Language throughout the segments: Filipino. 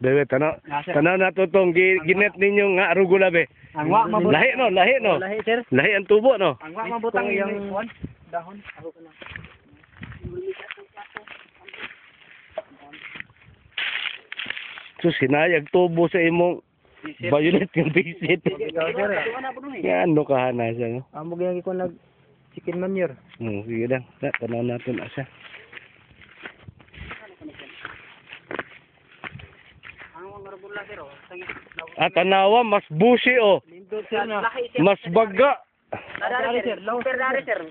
Bebe, tanaw na to tong ginet ninyo nga arugula be. Angwa mabutang. Lahi no, lahi no. Lahi sir. Lahi ang tubo no. Angwa mabutang yung dahon. Ako na. So sinayag tubo sa imong violet yung visit. Yan no kahana siya no. Amo gyud ko nag chicken manure. Sige lang. Tanaw natin asa. At tanawa mas busy oh. Mas baga.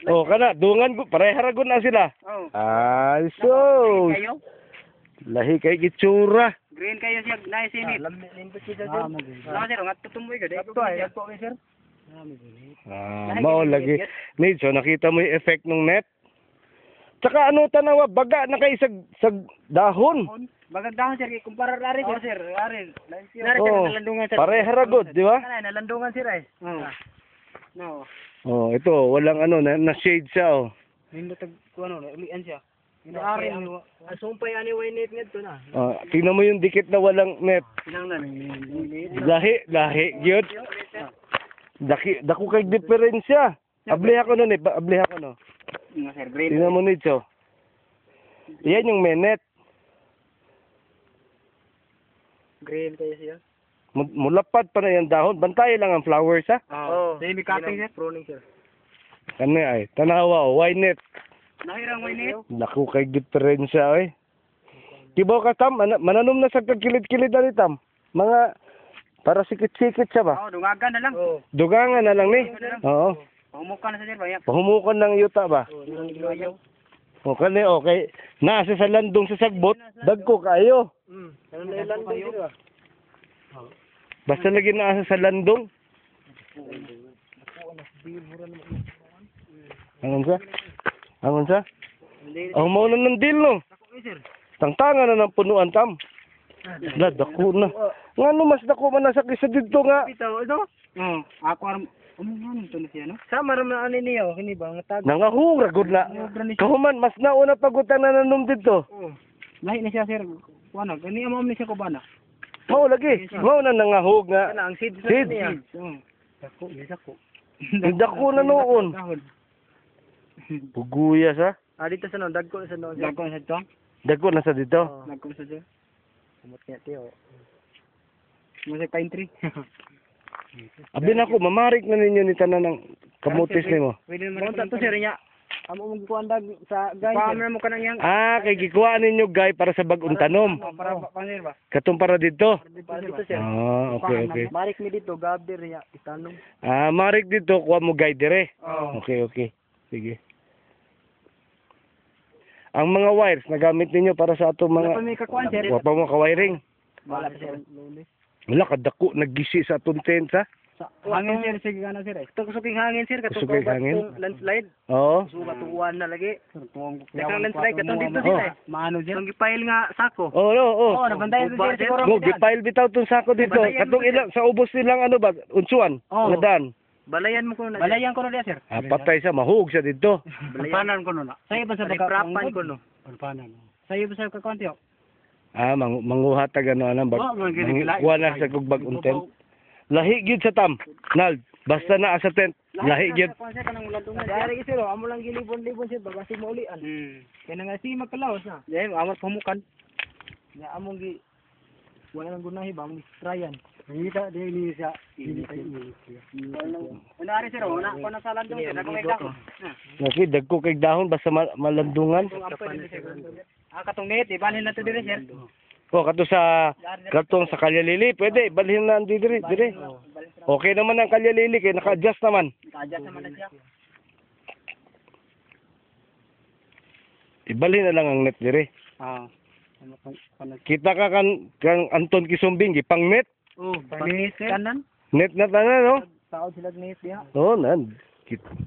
Oh kana dungan ko pareharagon na sila. Ay so. Lahi kay gitsura. Green kayo siya na sinit. Limbot kita dyan. Sir, nga tutumoy ka. Ito ay sir. Mao lagi. Need so nakita mo yung effect ng net. Tsaka ano tanawa baga na kay sag dahon. Bagag dahon sir kumpara rari sir. Rari. Oh, pareharagon, di ba? Nalandungan sir ay. No. Oh, ito walang ano na shade siya oh. Limbot ano, ulian siya. Ari asumpay ani way net ngadto na. Tingnan mo yung dikit na walang net. Kinanglan Lahi gyud. Dako kay diferensya. Abliha ko nun abliha ko no. Sir green. Tingnan mo nito. Yan yung menet. Green kayo siya. Mulapad pa na yung dahon. Bantay lang ang flowers ha. Oo. Dahil may cutting sir. Pruning sir. Ano ay? Tanawa o. Why net? Nahirang way net. Naku kay diferensya ay. Tibaw ka tam. Mananom na sa kagkilid-kilid na tam. Mga para sikit-sikit siya ba? Oo, dungagan na lang. Dugangan na lang ni. Oo. Pahumukan na sa sir ba? Pahumukan ng yuta ba? Okay ni okay. Nasa sa landong sa sagbot. Dagko kayo. Landong sir ba? Basta lagi nasa sa landong. Angon sa? Angon sa? Ang mauna ng deal no. Tangtangan na ng punuan tam. Dako na. Ngano mas dako man nasa kisa dito nga. Bitaw ito. Ako aram ano to na siya no? Sama ra man ani niyo kini ba nga tag. Nangahura gud na. Kahuman mas nauna pagutan na nanom dito. Lahi na siya sir. Kuno gani amo ni siya ko bana. Mao lagi. Mao na nangahug nga. Kana ang seeds Seeds. niya. Dako, dako. Dako na noon. Puguya sa. Dito sa no, dagko sa no. Dagko sa to. Dako na sa dito. Dagko sa siya. Kumot kaya tiyo. Mo sa pine tree. Abi na ko mamarik na ninyo ni tanan ng kamutis nimo. Pwede naman to sir niya. Amo mo kuan dag sa gay. Paamra mo kanang yang. Kay gikuha ninyo gay para sa bag-ong tanom. Para panir ba? Katong para dito. Dito sir. Okay. Marik mi dito gabi riya itanong. Marik dito kuha mo gay dire. Okay. Sige. Ang mga wires nagamit ninyo para sa ato mga wa pa mo ka-wiring. Wala sir. Wala kadako naggisi sa atong tent ha. Hangin sir sige kana sir. Kusuging hangin sir katong Kusuging hangin? landslide. Oo. Suga tuwan na lagi. Katong landslide katong dito sir. Maano sir? Tong gipile nga sako. Oo. Nabandayan sir siguro. Mo gipile bitaw tong sako dito. Katong ilang sa ubos nilang ano ba unsuan. Ngadan. Balayan mo ko na. Balayan ko na sir. Patay sa mahug siya dito. Panan ko na. Sayo ba sa prapan ko no? Panan. Sayo ba sa kakontiyo? Manguhatag ano anang bag. Wala sa kog bag-ong tent. Lahi gyud sa tam. Nald, basta naa sa tent. Lahi gyud. Dari sir, amo lang gilibon-libon sir baga si maulian. Kaya nga si magkalawas na. Dahil amo pamukan. Ya among gi wala nang gunahi ba among tryan. Ngita dili siya. Unari sir, una ko na sa landong sir, nagkamay dako. Naki dagko kay dahon basta malandungan. Katong net, ibalhin na to dire sir. Katong sa kalyalili, pwede balhin na dire. Okay naman ang kalyalili kay naka-adjust naman. Naka-adjust naman na siya. Ibalhin na lang ang net dire. Kita ka kan Anton Kisumbing gipang net. Panis kanan. Net na tanan no. Taod sila net diha. Nan.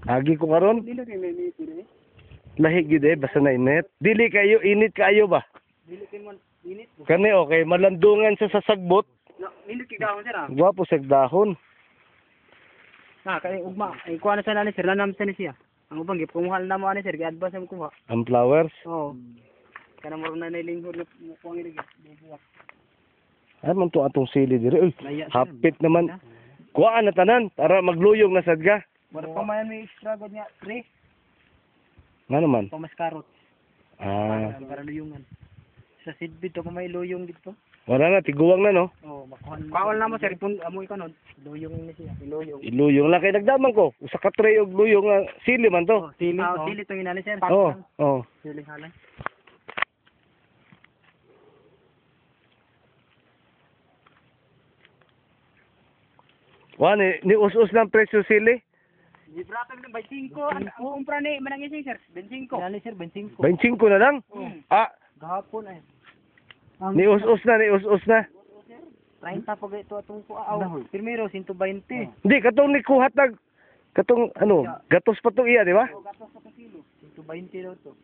Agi ko karon. Dili kay net dire. Lahi gid basta na net. Dili kayo init kayo ba? Dili kay man init. Kani okay malandungan sa sagbot. Init kay dahon sir. Guwapo sa dahon. Kay ugma. Kuha na sa nani sir, lanam sa ni siya. Ang ubang gip kumuha na mo ani sir, gi-advance mo kuha. Ang flowers. Oo. Kana mo na nalinghod na kuang ilig. Ay man to atong sili dire. Uy, Laya, sir. hapit naman. Kuhaan na tanan para magluyong na sad ka. Wala pa man may extra god niya 3 Nga naman. pamaskarot. Para luyungan. Sa seedbed to pa may luyong dito. Wala na, tiguwang na no. Oh, makuhan. Kawal na mo sir, pun amoy kanon. Luyong ni siya, luyong. Iluyong lang kay nagdaman ko. Usa ka tray og luyong nga sili man to. Sili, sili to inali sir. Oh. Sili halay. Wa ni us-us lang presyo sili. Librato ng 25 ang umpra ni manang ising sir, 25. Inali sir, 25. 25 na lang. Ah, Gahapon ay. ni us-us na. 30 pag ito atong kuaw. Primero 120. Hindi katong ni kuhat nag katong ano, gatos pa to iya, di ba? Gatos sa kilo. 120 daw to.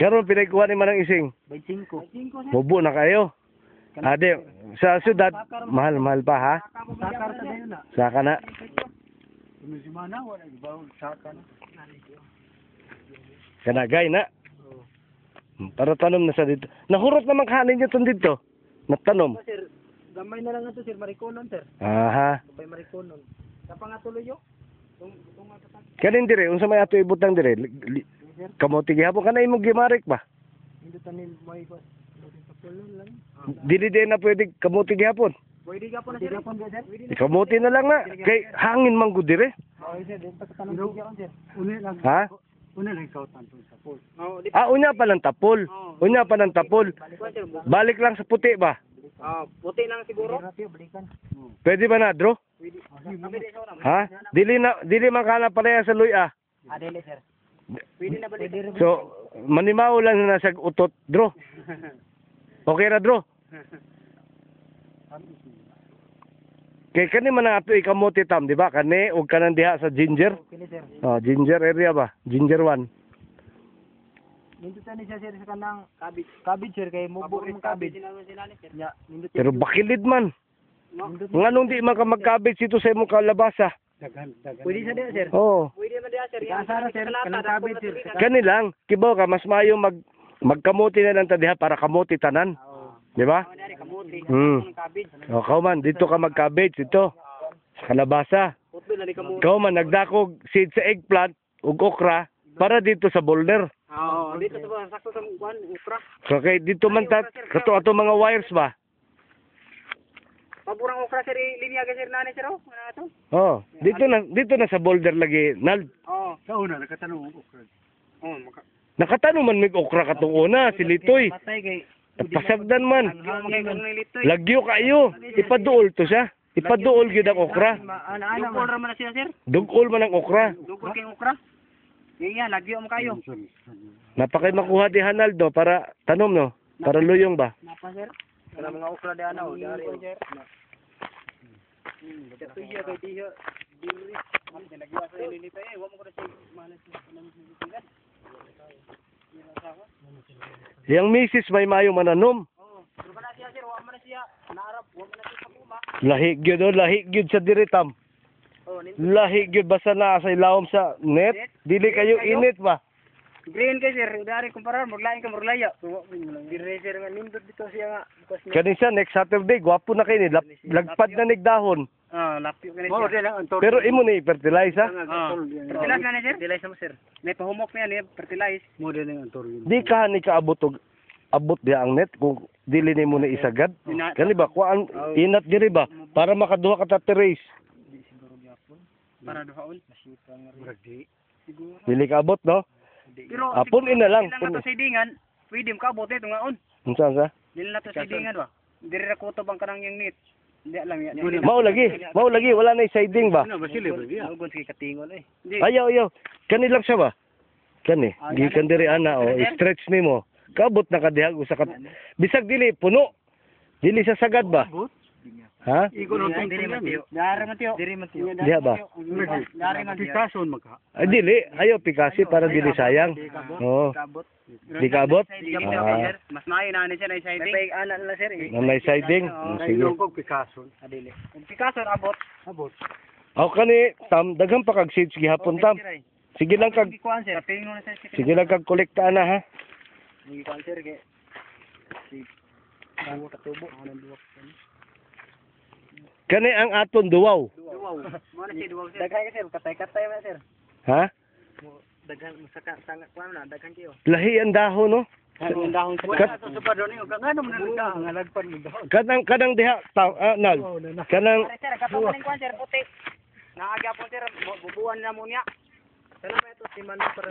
Karon pinagkuha ni manang ising. 25. 25 sir. Bobo na kayo. Ade, sa syudad mahal pa ha. Sakar sa dayon na. Saka na. Semana wala ibaw saka na. Kanagay na. Para tanom na sa dito. Nahurot naman kahanin nyo itong dito. Natanom. Sir, gamay na lang ito sir, marikonon sir. Aha. Gamay marikonon. Sa pangatuloy yo. Kanin dire, unsa may ato ibutang dire. Kamote gihapon kana imong gimarik ba? Hindi tanin may ko. Lang. Dili din na pwede kamote gihapon. Pwede ka po na sir. Pwede Kamote na lang na. Kay hangin man gud dire. Okay sir, dito sa tanong bigyan ko sir. Uni lang. Ha? Uni lang ikaw tanong sa pool. Unya pa lang tapol. Unya pa lang tapol. Balik lang sa puti ba? Puti lang siguro. Balikan. Pwede ba na, Dro? Pwede. Ha? Dili man kana pareha sa luya. Dili sir. Pwede na balikan. So, manimaw lang na sa utot, Dro. Okay ra, Dro? Kay kani man ato ikamote tam, di ba? Kani og kanang diha sa ginger. Pili sir. Oh, ginger area ba? Ginger 1. Nindot ni siya sir sa kanang cabbage. Cabbage sir kay mubo yung cabbage. Ya, nindot. Pero bakilid man. Nganong di man ka mag-cabbage ito sa imong kalabasa? Pwede sa diya sir. Oh. Pwede man diya sir. Kasara sir kanang cabbage sir. Kani lang, kibaw ka mas maayo magkamote na lang ta diha para kamote tanan. Di ba? O, kauman, dito ka mag-cabbage, dito. Sa kalabasa. Kauman, nagdakog seed sa eggplant, ug okra, para dito sa boulder. Oo, dito sa sakto sa okra. So, kay dito man kato ato mga wires ba? Paburang okra sir, linya ka sir nani sir, ano ato? Oh, dito na sa boulder lagi, nal. Oo. Sa una, nakatanong okra. Oo, Nakatanong man mig okra katong una, si Litoy. Patay kay Pasagdan man. Lagyo kayo. Ipaduol to siya. Ipaduol gyud ang okra. Dugol ra man na siya sir. Dugol man ang okra. Dugol kay okra. Iya, lagyo mo kayo. Napakay makuha di Hanaldo para tanom no. Para luyong ba? Napa sir? Kana mga okra di ana o dari sir. Ito iya kay diha. Diri. Ang nagwa sa lilita wa mo ko na siya mahalas na. Yang misis may mayo mananom. Oo. Pero kana siya sir, wa man na siya naarap, wa man na siya paguma. Lahi gyud sa diritam. Oh, Lahi gyud basta na sa ilawom sa net. Dili kayo init ba? green kay sir, dari kumparar maglain ka maglaya. Dire sir nga nindot dito siya nga because Kani siya next Saturday gwapo na kay ni lagpad na nigdahon. lapyo ka na siya. Pero imo ni fertilize ha. Fertilize na sir? Fertilize mo sir. May pahumok na yan, fertilize. Mo din ang antor yun. Di ka ni kaabot og abot diha ang net kung dili nimo na isagad. Kani ba kuan inat diri ba para makaduha ka ta terrace. Para duhaon. Masipa nga rin. Siguro. Dili ka abot no. Pero Apon ina lang. Dili na to sidingan, pwede mo kaabot ito ngaon. Unsa sa? Dili na to sidingan ba? Diri ra kutob ang kanang yung net. Hindi alam yan. Mao lagi wala na siding ba? Ugon sige katingon eh. Ayaw. Kani lang siya ba? Kani. Gikan diri ana o stretch nimo. Kaabot na kadihag usa ka. Bisag dili puno. Dili sa sagad ba? Ha? Diri man tiyo. Diri man tiyo. Diha ba? Dari man tiyo. Magka. Ay dili, ayo pikasi para dili sayang. Oo. Di kaabot? Mas maayo na ni siya na siding. May ana na sir. Na may siding. Sige. Picasso. Adili. Picasso abot. Abot. Aw kani tam daghang pa kag seeds gihapon tam. Sige lang kag Kuan sir, tingnon na sir. sige lang kag kolekta na ha. Hindi cancer kay si Bango katubo ang duwa. Kani ang aton duwaw. Duwaw. Mo na si duwaw sir. Daghan ka sir, katay-katay man sir. Ha? Daghan musaka sanga kuan na daghan kayo. Lahi ang dahon no. Ang dahon sa Kat- sa padon ni ug ngano man na ang lagpan mo dahon. Kanang diha nag. Kanang Sir, kapag kuan sir puti. Naagya po sir, bubuan na mo niya. Salamat ito si Manu para